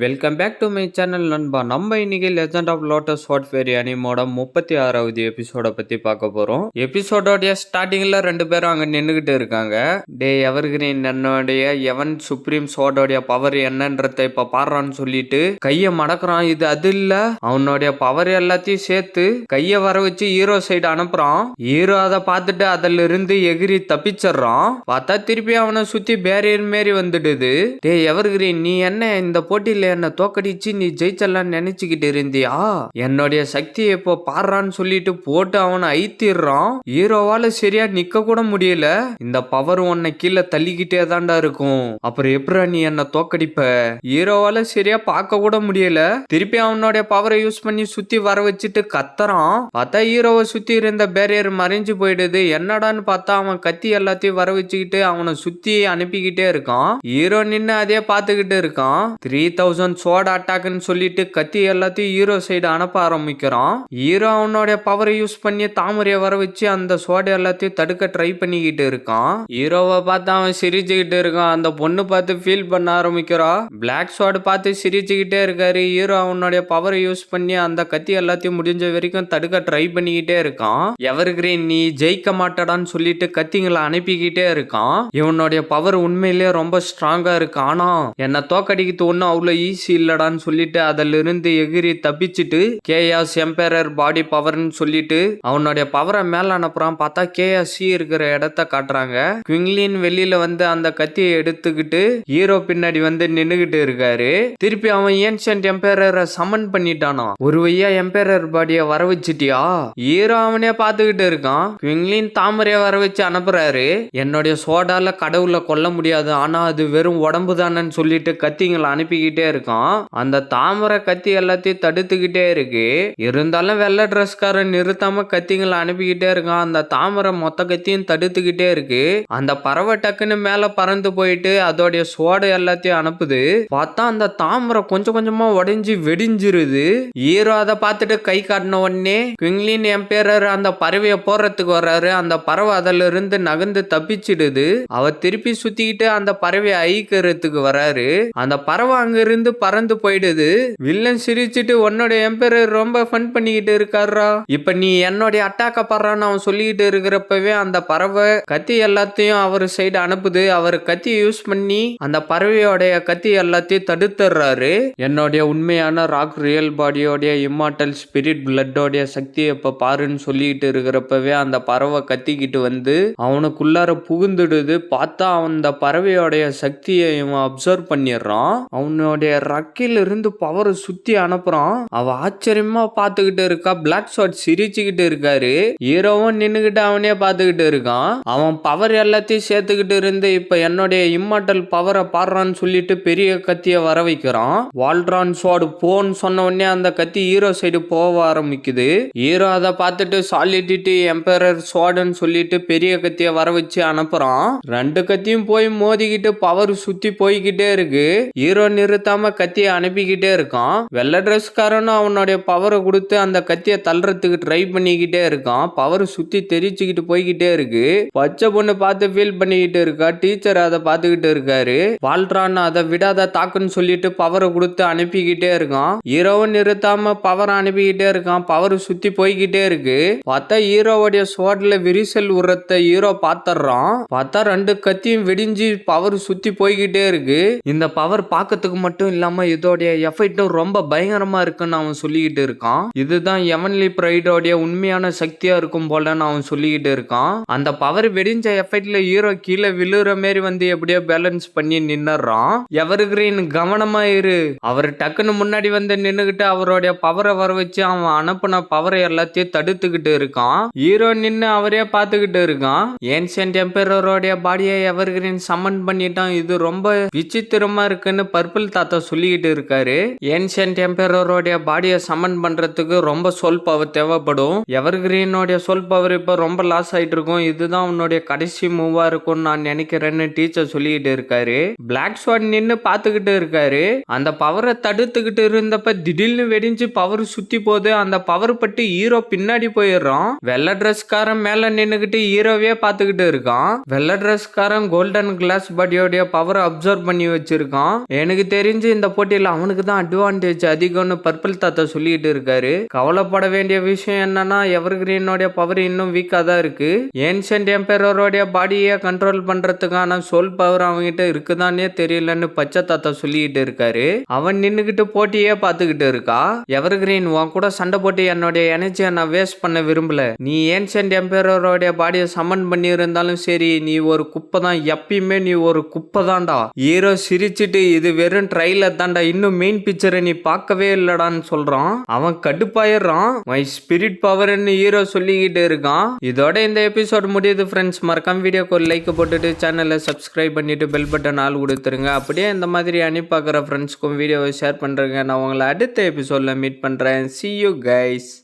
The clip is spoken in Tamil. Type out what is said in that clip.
Welcome back to my channel நண்பா. நம்ம இன்னைக்கு லெஜண்ட் ஆஃப் லோட்டஸ் வாட் ஃபேரி அனிமோட 36வது எபிசோட பத்தி பார்க்க போறோம். எபிசோடோடைய ஸ்டார்டிங்ல ரெண்டு பேரும் அங்க நின்னுகிட்டு இருக்காங்க. டே எவர்கிரீன் என்னுடைய எவன் சுப்ரீம் சோடோடைய பவர் என்னன்றத இப்ப பாடுறான்னு சொல்லிட்டு கைய மடக்குறான். இது அது இல்ல, அவனுடைய பவர் எல்லாத்தையும் சேர்த்து கைய வர வச்சு ஹீரோ சைடு அனுப்புறான். ஹீரோ அதை பார்த்துட்டு அதுல இருந்து எகிரி தப்பிச்சிடுறான். பார்த்தா திருப்பி அவனை சுத்தி பேரியர் மாரி வந்துடுது. டே எவர்கிரீன், நீ என்ன இந்த போட்டியில என்ன தோக்கடிச்சு நீ ஜெயிச்சலான்னு நினைச்சுக்கிட்டு இருந்தியா? என்னுடைய சக்தியை இப்போ பாடுறான்னு சொல்லிட்டு போட்டு அவனை ஐத்திடுறான். ஹீரோவால சரியா நிக்க கூட முடியல. இந்த பவர் உன்னை கீழே தள்ளிக்கிட்டே தாண்டா இருக்கும். அப்புறம் எப்படா நீ என்ன தோக்கடிப்ப? ஹீரோவால சரியா பார்க்க கூட முடியல. திருப்பி அவனுடைய பவரை யூஸ் பண்ணி சுத்தி வர வச்சுட்டு கத்துறான். பார்த்தா ஹீரோவை சுத்தி இருந்த பேரியர் மறைஞ்சு போயிடுது. என்னடான்னு பார்த்தா அவன் கத்தி எல்லாத்தையும் வர வச்சுக்கிட்டு அவனை சுத்தி அனுப்பிக்கிட்டே இருக்கான். ஹீரோ நின்று அதே பார்த்துக்கிட்டு இருக்கான். 3000 சோட அட்டாக்னு சொல்லிட்டு கத்தி எல்லாத்தையும் ஹீரோ சைடு அனுப்ப ஆரம்பிக்கிறான். ஹீரோ அவனோட பவரை யூஸ் பண்ணி தாமரையை வர வச்சு அந்த சோட எல்லாத்தையும் தடுக்க ட்ரை பண்ணிக்கிட்டு இருக்கான். ஹீரோவை பார்த்து அவன் சிரிச்சுக்கிட்டு இருக்கான். அந்த பொண்ணு பார்த்து ஃபீல் பண்ண ஆரம்பிக்கிறா. பிளாக் சோடு பார்த்து சிரிச்சுக்கிட்டே இருக்காரு. ஹீரோ அவனுடைய பவரை யூஸ் பண்ணி அந்த கத்தி எல்லாத்தையும் முடிஞ்ச வரைக்கும் தடுக்க ட்ரை பண்ணிக்கிட்டே இருக்கான். எவர்கிரீன், நீ ஜெயிக்க மாட்டடான்னு சொல்லிட்டு கத்திங்களை அனுப்பிக்கிட்டே இருக்கான். இவனுடைய பவர் உண்மையிலேயே ரொம்ப ஸ்ட்ராங்கா இருக்கு. ஆனா என்ன தோக்கடிக்கிறது ஒன்னும் அவ்வளவு ஈஸி இல்லடான்னு சொல்லிட்டு அதுல இருந்து எகிரி தப்பிச்சுட்டு கேயாஸ் எம்பரர் பாடி பவர்னு சொல்லிட்டு அவனுடைய பவரை மேல அனுப்புறான். பார்த்தா கேயாசி இருக்கிற இடத்த காட்டுறாங்க. குவிங்லின் வெளியில வந்து அந்த கத்தியை எடுத்துக்கிட்டு ஹீரோ பின்னாடி வந்து நின்னுகிட்டு இருக்காரு. திருப்பி அவன் ஏன்ஷியன்ட் எம்பரரை சமன் பண்ணிட்டானா. ஒரு வழியா எம்பரர் பாடியை வர வச்சுட்டியா? ஹீரோ அவனே பார்த்துக்கிட்டு இருக்கான். குவிங்லின் தாமரையை வர வச்சு அனுப்புறாரு. என்னுடைய சோடால கடவுளை கொல்ல முடியாது, ஆனா அது வெறும் உடம்பு தானேன்னு சொல்லிட்டு கத்திங்களை அனுப்பிக்கிட்டே இருக்கான். அந்த தாமரை கத்தி எல்லாத்தையும் தடுத்துக்கிட்டே இருக்கு. இருந்தாலும் வெள்ளை டிரெஸ்காரன் நிறுத்தாம கத்திங்களை அனுப்பிக்கிட்டே இருக்கான். அந்த தாமரை மொத்த கத்தியும் தடுத்துக்கிட்டே இருக்கு. அந்த பறவை டக்குன்னு மேல பறந்து போயிட்டு அதோடைய சோடை எல்லாத்தையும் அனுப்புது. பார்த்தா அந்த தாமரை கொஞ்சம் கொஞ்சமா உடைஞ்சு வெடிஞ்சிருது. ஹீரோ அதை பார்த்துட்டு கை காட்டின உடனே குவிங்லின் எம்பரர் அந்த பறவையை போறதுக்கு வர்றாரு. அந்த பறவை அதுல இருந்து நகர்ந்து தப்பிச்சிடுது. அவ திருப்பி சுத்திக்கிட்டு அந்த பறவையை ஐக்கிறதுக்கு வராரு. அந்த பறவை அங்க இருந்து பறந்து போயிடுது. வில்லன் சிரிச்சுட்டு உன்னோட எம்பரர் ரொம்ப ஃபன் பண்ணிக்கிட்டு இருக்காரா, இப்ப நீ என்னோட அட்டாக்க பண்றான்னு அவன் சொல்லிக்கிட்டு இருக்கிறப்பவே அந்த பறவை கத்தி எல்லாத்தையும் அவர் சைடு அனுப்புது. அவர் கத்தியை யூஸ் பண்ணி அந்த பறவையோடைய கத்தி எல்லாத்தையும் தடுத்துறாரு. என்னுடைய உண்மையான ராக் ரியல் பாடியோடைய இம்மார்டல் ஸ்பிரிட் பிளட்டோடைய சக்தியை இப்ப பாருன்னு சொல்லிட்டு இருக்கிறப்பவே அந்த பறவை கத்திக்கிட்டு வந்து அவனுக்குள்ளார புகுந்துடுது. பார்த்தா அந்த பறவையோடைய சக்தியை இவன் அப்சர்வ் பண்ணிடுறான். அவனுடைய ரக்கையில இருந்து பவர் சுத்தி அனுப்புறான். அவ ஆச்சரியமா பாத்துக்கிட்டு இருக்கா. பிளாக் ஷாட் சிரிச்சுக்கிட்டு இருக்காரு. ஹீரோவும் நின்னுகிட்டு அவனே பாத்துக்கிட்டு இருக்கான். அவன் பவர் எல்லாத்தையும் சேர்த்துக்கிட்டு இருந்து இப்ப என்னுடைய இம்மார்டல் பவரை பாடுறான்னு சொல்லிட்டு பெரிய கத்திய வர வைக்கிறான். வால்ட்ரான் ஷாட் போன்னு சொன்ன உடனே அந்த கத்தி ஹீரோ சைடு போக ஆரம்பிக்குது. ஹீரோ அதை பார்த்துட்டு சாலிடிட்டி எம்பரர் ஷாட்னு சொல்லிட்டு பெரிய கத்திய வர வச்சு அனுப்புறான். ரெண்டு கத்தியும் போய் மோதிக்கிட்டு பவர் சுத்தி போய்கிட்டே இருக்கு. ஹீரோ நிறுத்தாம கத்தியை அனுப்பிக்கிட்டே இருக்கான். வெள்ளை டிரெஸ்காரனும் அவனுடைய பவரை கொடுத்து அந்த கத்தியை தள்ளுறதுக்கு ட்ரை பண்ணிக்கிட்டே இருக்கான். பவர் சுத்தி தெரிச்சுக்கிட்டு போய்கிட்டே இருக்கு. பச்சை பொண்ணு பார்த்து ஃபீல் பண்ணிக்கிட்டு இருக்கா. டீச்சர் அதை பார்த்துக்கிட்டு இருக்காரு. வால்ட்ரான் அதை விடாத தாக்குன்னு சொல்லிட்டு பவரை கொடுத்து அனுப்பிக்கிட்டே இருக்கான். ஹீரோவும் நிறுத்தாம பவரை அனுப்பிக்கிட்டே இருக்கான். பவர் சுத்தி போய்கிட்டே இருக்கு. பார்த்தா ஹீரோவுடைய ஸ்வாட்ல விரிசல் உரத்தை ஹீரோ பாத்துறான். பார்த்தா ரெண்டு கத்தியும் வெடிஞ்சு பவர் சுத்தி போய்கிட்டே இருக்கு. இந்த பவர் பார்க்கறதுக்கு மட்டும் இல்லாம இதோடைய எஃபெக்டும் ரொம்ப பயங்கரமா இருக்குன்னு அவன் சொல்லிக்கிட்டு இருக்கான். இதுதான் எவன்லி பிரைடோடைய உண்மையான சக்தியா இருக்கும் போலன்னு அவன் சொல்லிக்கிட்டு இருக்கான். அந்த பவர் வெடிஞ்ச எஃபெக்ட்ல ஹீரோ கீழே விழுற மாதிரி வந்து எப்படியோ பேலன்ஸ் பண்ணி நின்னுறான். எவர்கிரீன் கவனமா இரு. அவர் டக்குன்னு முன்னாடி வந்து நின்னுகிட்டு அவருடைய பவரை வர வச்சு அவன் அனுப்புன பவரை எல்லாத்தையும் தடுத்துக்கிட்டு இருக்கான். ஹீரோ நின்னு அவரே பார்த்துக்கிட்டு இருக்கான். ஏன்ஷியன்ட் எம்பரரோடைய பாடியை எவர்கிரீன் சம்மன் பண்ணிட்டான். இது ரொம்ப விசித்திரமா இருக்குன்னு பர்பிள் தாத்தா சொல்லிக்கிட்டு இருக்காரு. ஏன்ஷியன்ட் எம்பரரோடைய பாடியை சமன் பண்றதுக்கு ரொம்ப சோல் பவர் தேவைப்படும். எவர்கிரீனோட சோல் பவர் இப்ப ரொம்ப லாஸ் ஆயிட்டு இருக்கும். இதுதான் உன்னுடைய கடைசி மூவா இருக்கும்னு நான் நினைக்கிறேன்னு டீச்சர் சொல்லிக்கிட்டு இருக்காரு. பிளாக் ஸ்வாட் நின்னு பாத்துக்கிட்டு இருக்காரு. அந்த பவரை தடுத்துக்கிட்டு இருந்தப்ப திடீர்னு வெடிஞ்சு பவர் சுத்தி போகுது. அந்த பவர் பட்டு ஹீரோ பின்னாடி போயிடுறான். வெள்ளை டிரெஸ்காரன் மேல நின்னுகிட்டு ஹீரோவே பாத்துக்கிட்டு இருக்கான். வெள்ளை டிரெஸ்காரன் கோல்டன் கிளாஸ் பாடியோடைய பவரை அப்சர்வ் பண்ணி வச்சிருக்கான். எனக்கு தெரிஞ்ச தெரிஞ்சு இந்த போட்டியில அவனுக்கு தான் அட்வான்டேஜ் அதிகம்னு பர்பிள் தாத்தா சொல்லிட்டு இருக்காரு. கவலைப்பட வேண்டிய விஷயம் என்னன்னா எவர்கிரீனோட பவர் இன்னும் வீக்கா தான் இருக்கு. ஏன்ஷியன்ட் எம்பரரோட பாடியை கண்ட்ரோல் பண்றதுக்கான சோல் பவர் அவங்கிட்ட இருக்குதானே தெரியலன்னு பச்சை தாத்தா சொல்லிட்டு இருக்காரு. அவன் நின்னுகிட்டு போட்டியே பாத்துக்கிட்டு இருக்கா. எவர்கிரீன் உன் கூட சண்டை போட்டு என்னுடைய எனர்ஜியை நான் வேஸ்ட் பண்ண விரும்பல. நீ ஏன்ஷியன்ட் எம்பரரோட பாடியை சமன் பண்ணி இருந்தாலும் சரி, நீ ஒரு குப்பை தான், எப்பயுமே நீ ஒரு குப்பை தான்டா. ஹீரோ சிரிச்சிட்டு இது வெறும் ட்ரைலர் தான்டா, இன்னும் மெயின் பிக்சரை நீ பார்க்கவே இல்லடான்னு சொல்றான். அவன் கடுப்பாயிடுறான். மை ஸ்பிரிட் பவர்னு ஹீரோ சொல்லிக்கிட்டு இருக்கான். இதோட இந்த எபிசோட் முடியுது ஃப்ரெண்ட்ஸ். மறக்காம வீடியோக்கு ஒரு லைக் போட்டுட்டு சேனலை சப்ஸ்கிரைப் பண்ணிட்டு பெல் பட்டன் ஆல் கொடுத்துருங்க. அப்படியே இந்த மாதிரி அனுப்பி பார்க்குற ஃப்ரெண்ட்ஸ்க்கும் வீடியோவை ஷேர் பண்றேங்க. நான் உங்களை அடுத்த எபிசோட்ல மீட் பண்றேன். See you guys.